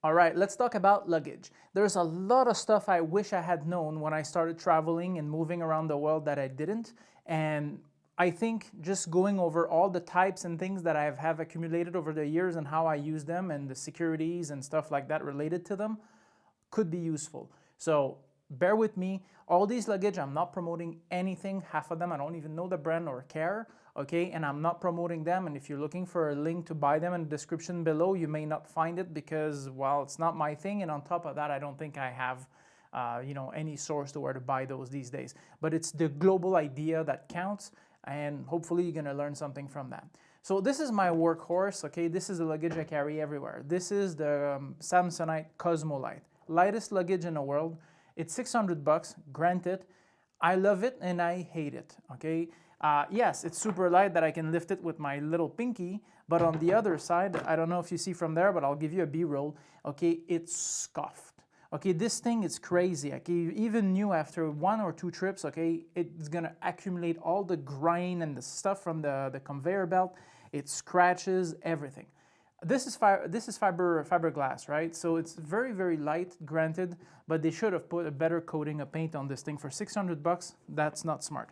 All right, let's talk about luggage. There's a lot of stuff I wish I had known when I started traveling and moving around the world that I didn't. And I think just going over all the types and things that have accumulated over the years and how I use them and the securities and stuff like that related to them could be useful. So bear with me. All these luggage, I'm not promoting anything. Half of them, I don't even know the brand or care. Okay, and I'm not promoting them. And if you're looking for a link to buy them in the description below, you may not find it because, well, it's not my thing. And on top of that, I don't think I have, any source to where to buy those these days. But it's the global idea that counts, and hopefully you're gonna learn something from that. So this is my workhorse. Okay, this is the luggage I carry everywhere. This is the Samsonite Cosmolite, lightest luggage in the world. It's 600 bucks, granted. I love it and I hate it, okay? Yes, it's super light that I can lift it with my little pinky, but on the other side, I don't know if you see from there, but I'll give you a B-roll, okay, it's scuffed. Okay, this thing is crazy. Okay, you even knew after 1 or 2 trips, okay, it's gonna accumulate all the grain and the stuff from the conveyor belt. It scratches everything. This is fiberglass, right? So it's very, very light, granted, but they should have put a better coating of paint on this thing for 600 bucks. That's not smart.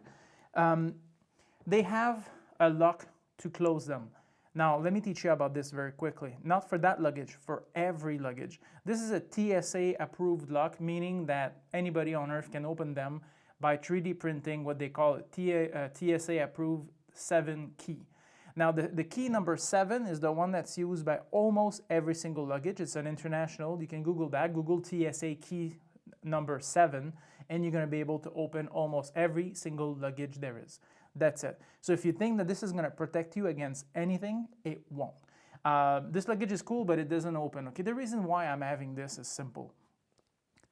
They have a lock to close them. Now, let me teach you about this very quickly. Not for that luggage, for every luggage. This is a TSA approved lock, meaning that anybody on earth can open them by 3D printing what they call a TSA approved 7 key. Now, the key number 7 is the one that's used by almost every single luggage. It's an international. You can Google that. Google TSA key number 7, and you're going to be able to open almost every single luggage there is. That's it. So if you think that this is going to protect you against anything, it won't. This luggage is cool, but it doesn't open. Okay, the reason why I'm having this is simple.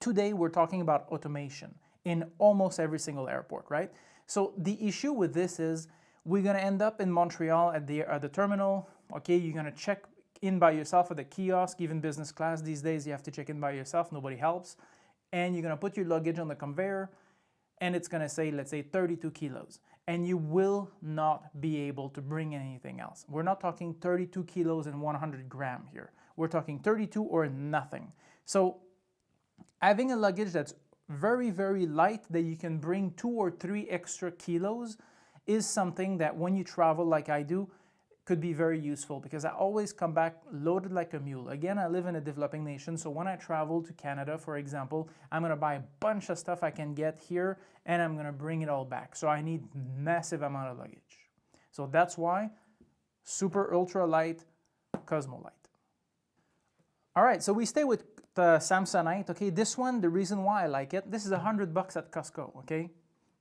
Today, we're talking about automation in almost every single airport, right? So the issue with this is we're going to end up in Montreal at the terminal. Okay, you're going to check in by yourself at the kiosk. Even business class these days, you have to check in by yourself. Nobody helps. And you're going to put your luggage on the conveyor, and it's going to say, let's say, 32 kilos. And you will not be able to bring anything else. We're not talking 32 kilos and 100 grams here. We're talking 32 or nothing. So having a luggage that's very, very light that you can bring 2 or 3 extra kilos is something that when you travel like I do, could be very useful because I always come back loaded like a mule. Again, I live in a developing nation, so when I travel to Canada, for example, I'm gonna buy a bunch of stuff I can get here and I'm gonna bring it all back. So I need massive amount of luggage. So that's why super ultra light Cosmolite. All right, so we stay with the Samsonite. Okay, this one, the reason why I like it, this is 100 bucks at Costco. Okay,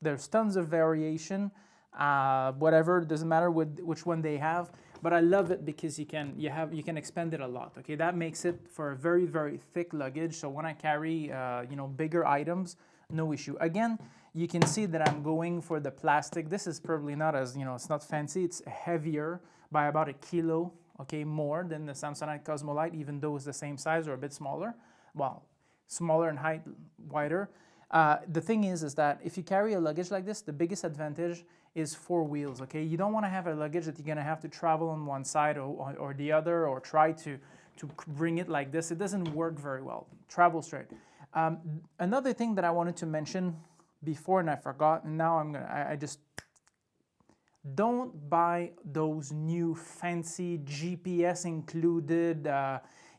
there's tons of variation. Whatever, doesn't matter which one they have, but I love it because you can expand it a lot. Okay, that makes it for a very, very thick luggage. So when I carry bigger items, no issue. Again, you can see that I'm going for the plastic. This is probably not as it's not fancy. It's heavier by about a kilo. Okay, more than the Samsonite Cosmolite, even though it's the same size or a bit smaller. Well, smaller in height, wider. The thing is that if you carry a luggage like this, the biggest advantage is 4 wheels, okay? You don't want to have a luggage that you're going to have to travel on one side or the other or try to bring it like this. It doesn't work very well. Travel straight. Another thing that I wanted to mention before and I forgot, and now I just don't buy those new fancy GPS included,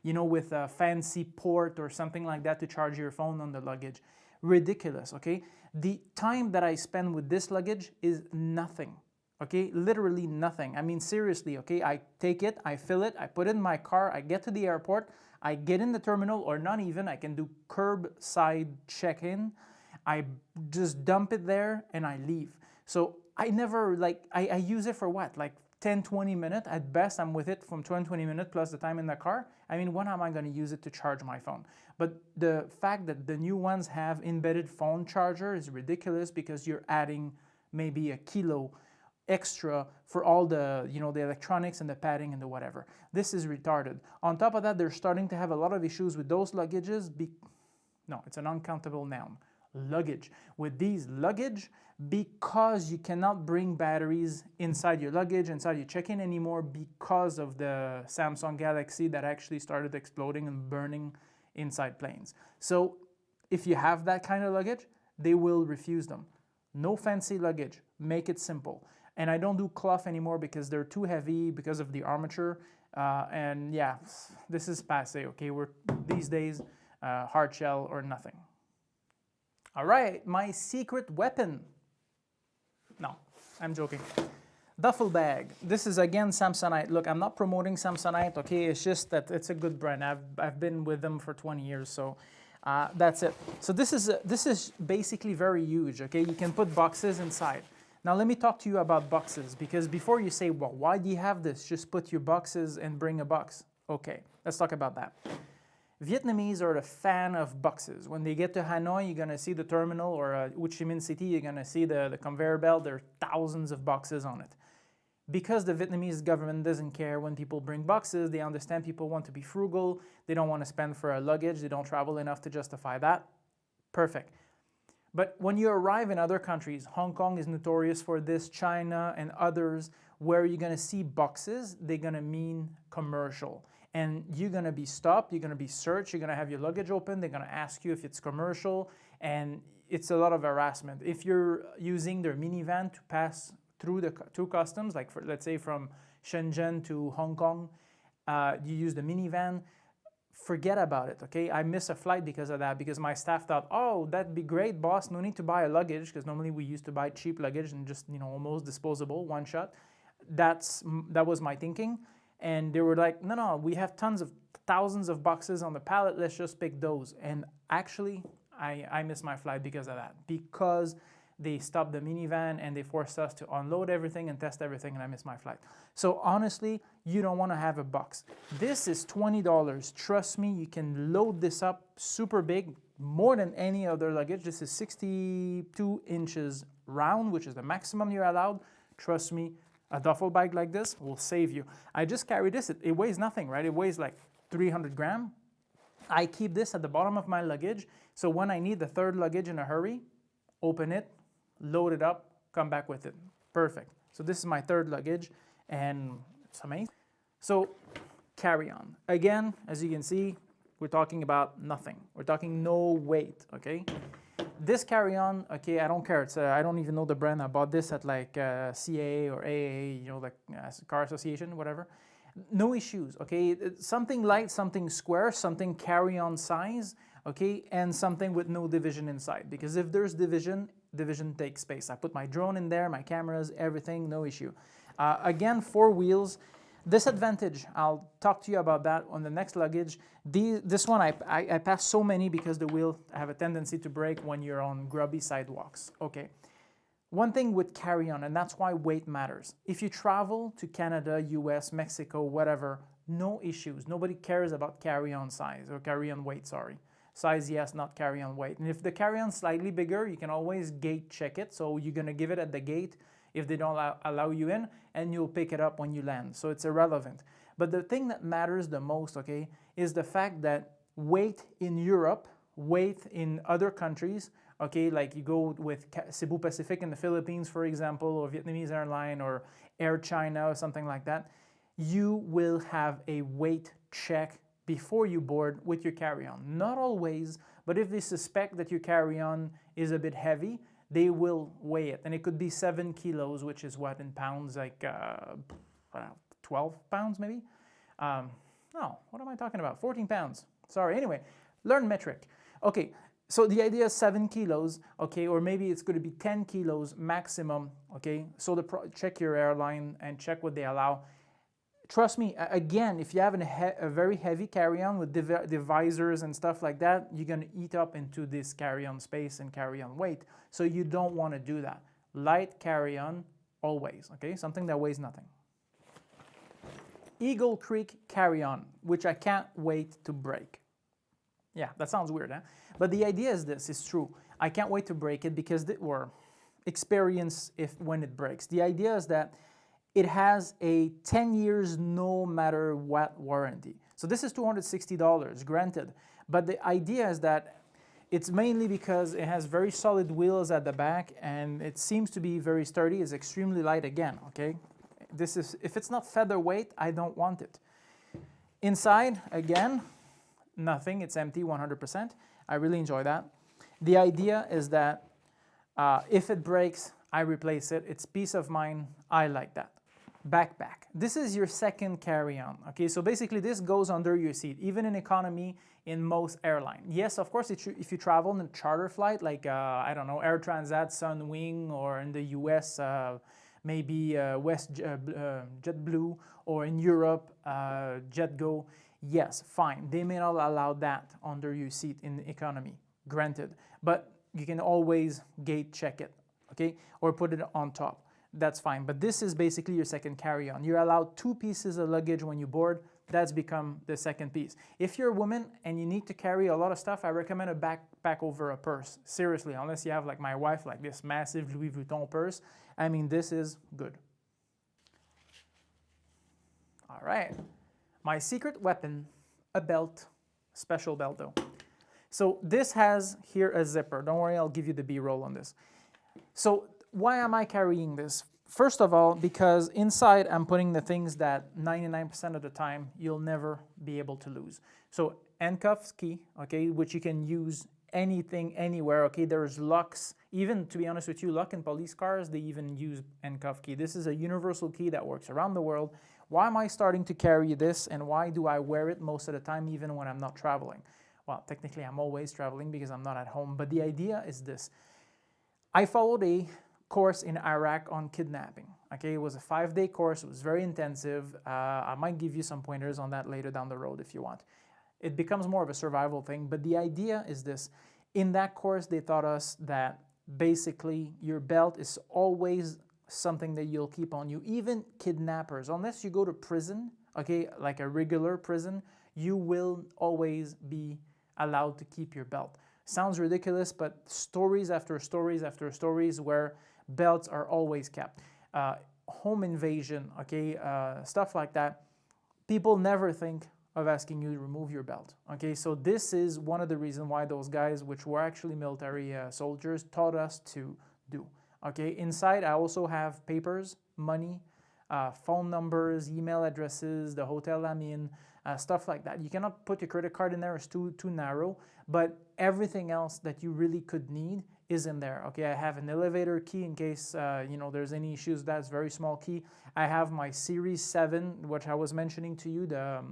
with a fancy port or something like that to charge your phone on the luggage. Ridiculous, okay? The time that I spend with this luggage is nothing, okay? Literally nothing. I mean, seriously, okay? I take it, I fill it, I put it in my car, I get to the airport, I get in the terminal, or not even, I can do curbside check-in. I just dump it there and I leave. So I never, I use it for what? Like 10, 20 minutes. At best, I'm with it from 20, 20 minutes plus the time in the car. I mean, when am I going to use it to charge my phone? But the fact that the new ones have embedded phone charger is ridiculous because you're adding maybe a kilo extra for all the, the electronics and the padding and the whatever. This is retarded. On top of that, they're starting to have a lot of issues with those luggages. No, it's an uncountable noun. Luggage. With these Luggage, because you cannot bring batteries inside your luggage, inside your check-in anymore because of the Samsung Galaxy that actually started exploding and burning inside planes. So if you have that kind of luggage, they will refuse them. No fancy luggage, make it simple. And I don't do cloth anymore because they're too heavy because of the armature. And yeah, this is passé, okay? We're these days hard shell or nothing. All right, my secret weapon. No, I'm joking. Duffel bag. This is again Samsonite. Look, I'm not promoting Samsonite, okay? It's just that it's a good brand. I've been with them for 20 years, so that's it. So this is basically very huge, okay? You can put boxes inside. Now let me talk to you about boxes, because before you say, well, why do you have this? Just put your boxes and bring a box. Okay, let's talk about that. Vietnamese are a fan of boxes. When they get to Hanoi, you're gonna see the terminal, or Ho Chi Minh City, you're gonna see the conveyor belt. There are thousands of boxes on it. Because the Vietnamese government doesn't care when people bring boxes, they understand people want to be frugal, they don't want to spend for a luggage, they don't travel enough to justify that. Perfect. But when you arrive in other countries, Hong Kong is notorious for this, China and others, where you're gonna see boxes, they're gonna mean commercial. And you're gonna be stopped, you're gonna be searched, you're gonna have your luggage open, they're gonna ask you if it's commercial, and it's a lot of harassment. If you're using their minivan to pass through customs, like let's say from Shenzhen to Hong Kong, you use the minivan, forget about it, okay? I missed a flight because of that, because my staff thought, oh, that'd be great, boss, no need to buy a luggage, because normally we used to buy cheap luggage and just, almost disposable, one shot. That was my thinking. And they were like, no, we have thousands of boxes on the pallet, let's just pick those. And actually, I missed my flight because of that, because they stopped the minivan and they forced us to unload everything and test everything, and I missed my flight. So honestly, you don't want to have a box. This is $20. Trust me, you can load this up super big, more than any other luggage. This is 62 inches round, which is the maximum you're allowed. Trust me, a duffel bag like this will save you. I just carry this. It weighs nothing, right? It weighs like 300 grams. I keep this at the bottom of my luggage, so when I need the third luggage in a hurry, open it, load it up, come back with it. Perfect. So this is my third luggage, and it's amazing. So carry-on. Again, as you can see, we're talking about nothing. We're talking no weight, okay? This carry-on, okay, I don't care. It's I don't even know the brand. I bought this at like CAA or AAA, like car association, whatever. No issues, okay? Something light, something square, something carry-on size, okay, and something with no division inside. Because if there's division takes space. I put my drone in there, my cameras, everything, no issue. Again, 4 wheels. Disadvantage, I'll talk to you about that on the next luggage. This one, I pass so many because the wheels have a tendency to break when you're on grubby sidewalks. Okay. One thing with carry-on, and that's why weight matters. If you travel to Canada, US, Mexico, whatever, no issues. Nobody cares about carry-on size, or carry-on weight, sorry. Size, yes, not carry-on weight. And if the carry-on's slightly bigger, you can always gate check it. So you're gonna give it at the gate if they don't allow you in, and you'll pick it up when you land. So it's irrelevant. But the thing that matters the most, okay, is the fact that weight in Europe, weight in other countries, okay, like you go with Cebu Pacific in the Philippines, for example, or Vietnamese airline, or Air China, or something like that, you will have a weight check before you board with your carry-on. Not always, but if they suspect that your carry-on is a bit heavy, they will weigh it. And it could be 7 kilos, which is what in pounds, like 12 pounds maybe? No, what am I talking about? 14 pounds. Sorry, anyway, learn metric. Okay, so the idea is 7 kilos, okay, or maybe it's going to be 10 kilos maximum, okay? So check your airline and check what they allow. Trust me, again, if you have a very heavy carry-on with the visors and stuff like that, you're going to eat up into this carry-on space and carry-on weight. So you don't want to do that. Light carry-on always, okay? Something that weighs nothing. Eagle Creek carry-on, which I can't wait to break. Yeah, that sounds weird, huh? But the idea is this, it's true. I can't wait to break it because, or experience when it breaks. The idea is that it has a 10 years no matter what warranty. So this is $260, granted. But the idea is that It's mainly because it has very solid wheels at the back and it seems to be very sturdy. It's extremely light again, okay? This is, if it's not featherweight, I don't want it. Inside, again, nothing. It's empty 100%. I really enjoy that. The idea is that if it breaks, I replace it. It's peace of mind. I like that. Backpack. This is your second carry-on. Okay, so basically this goes under your seat, even in economy in most airline. Yes, of course, if you travel in a charter flight, like, I don't know, Air Transat, Sunwing, or in the US, maybe JetBlue, or in Europe, JetGo, yes, fine. They may not allow that under your seat in economy, granted. But you can always gate check it, okay? Or put it on top. That's fine. But this is basically your second carry-on. You're allowed 2 pieces of luggage when you board. That's become the second piece. If you're a woman and you need to carry a lot of stuff, I recommend a backpack over a purse. Seriously, unless you have, like my wife, like this massive Louis Vuitton purse. I mean, this is good. All right. My secret weapon, a belt. Special belt, though. So this has here a zipper. Don't worry, I'll give you the B-roll on this. So why am I carrying this? First of all, because inside I'm putting the things that 99% of the time you'll never be able to lose. So handcuffs key, okay, which you can use anything, anywhere, okay? There's locks, even to be honest with you, lock in police cars, they even use handcuff key. This is a universal key that works around the world. Why am I starting to carry this and why do I wear it most of the time even when I'm not traveling? Well, technically I'm always traveling because I'm not at home, but the idea is this. I followed a course in Iraq on kidnapping. Okay, it was a 5-day course. It was very intensive. I might give you some pointers on that later down the road if you want. It becomes more of a survival thing, but the idea is this. In that course, they taught us that basically your belt is always something that you'll keep on you. Even kidnappers, unless you go to prison, okay, like a regular prison, you will always be allowed to keep your belt. Sounds ridiculous, but stories after stories after stories where belts are always kept. Home invasion, okay, stuff like that. People never think of asking you to remove your belt, okay? So this is one of the reasons why those guys, which were actually military soldiers, taught us to do, okay? Inside, I also have papers, money, phone numbers, email addresses, the hotel I'm in, stuff like that. You cannot put your credit card in there, it's too narrow, but everything else that you really could need is in there. Okay, I have an elevator key in case you know, there's any issues. That's very small key. I have my Series 7, which I was mentioning to you, the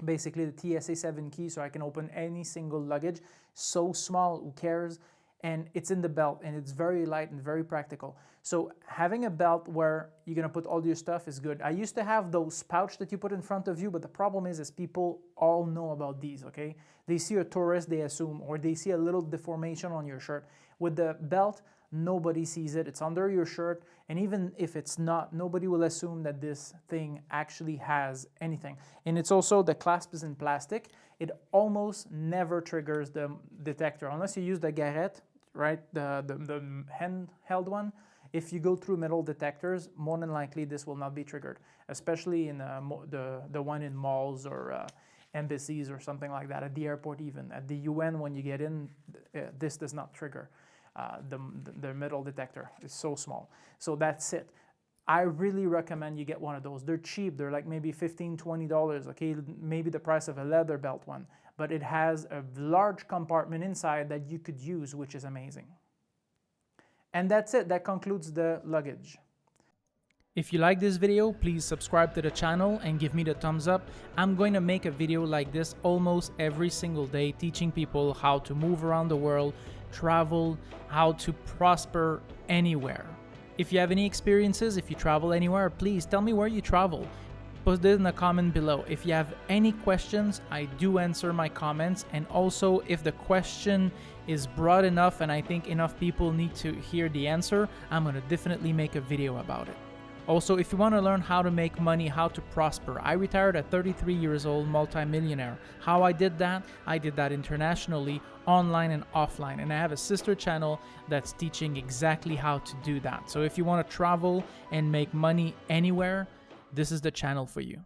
basically the TSA 7 key, so I can open any single luggage. So small, who cares? And it's in the belt, and it's very light and very practical. So having a belt where you're gonna put all your stuff is good. I used to have those pouch that you put in front of you, but the problem is people all know about these, okay? They see a tourist, they assume, or they see a little deformation on your shirt. With the belt, nobody sees it. It's under your shirt, and even if it's not, nobody will assume that this thing actually has anything. And it's also, the clasp is in plastic. It almost never triggers the detector, unless you use the garrette, right? The handheld one. If you go through metal detectors, more than likely this will not be triggered, especially in the one in malls or embassies or something like that, at the airport even. At the UN, when you get in, this does not trigger. The metal detector is so small. So that's it. I really recommend you get one of those. They're cheap. They're like maybe $15, $20, okay? Maybe the price of a leather belt one. But it has a large compartment inside that you could use, which is amazing. And that's it. That concludes the luggage. If you like this video, please subscribe to the channel and give me the thumbs up. I'm going to make a video like this almost every single day, teaching people how to move around the world, travel, how to prosper anywhere. If you have any experiences, if you travel anywhere, please tell me where you travel. Put it in the comment below. If you have any questions, I do answer my comments. And also, if the question is broad enough and I think enough people need to hear the answer, I'm going to definitely make a video about it. Also, if you want to learn how to make money, how to prosper, I retired at 33 years old, multimillionaire. How I did that internationally, online and offline. And I have a sister channel that's teaching exactly how to do that. So if you want to travel and make money anywhere, this is the channel for you.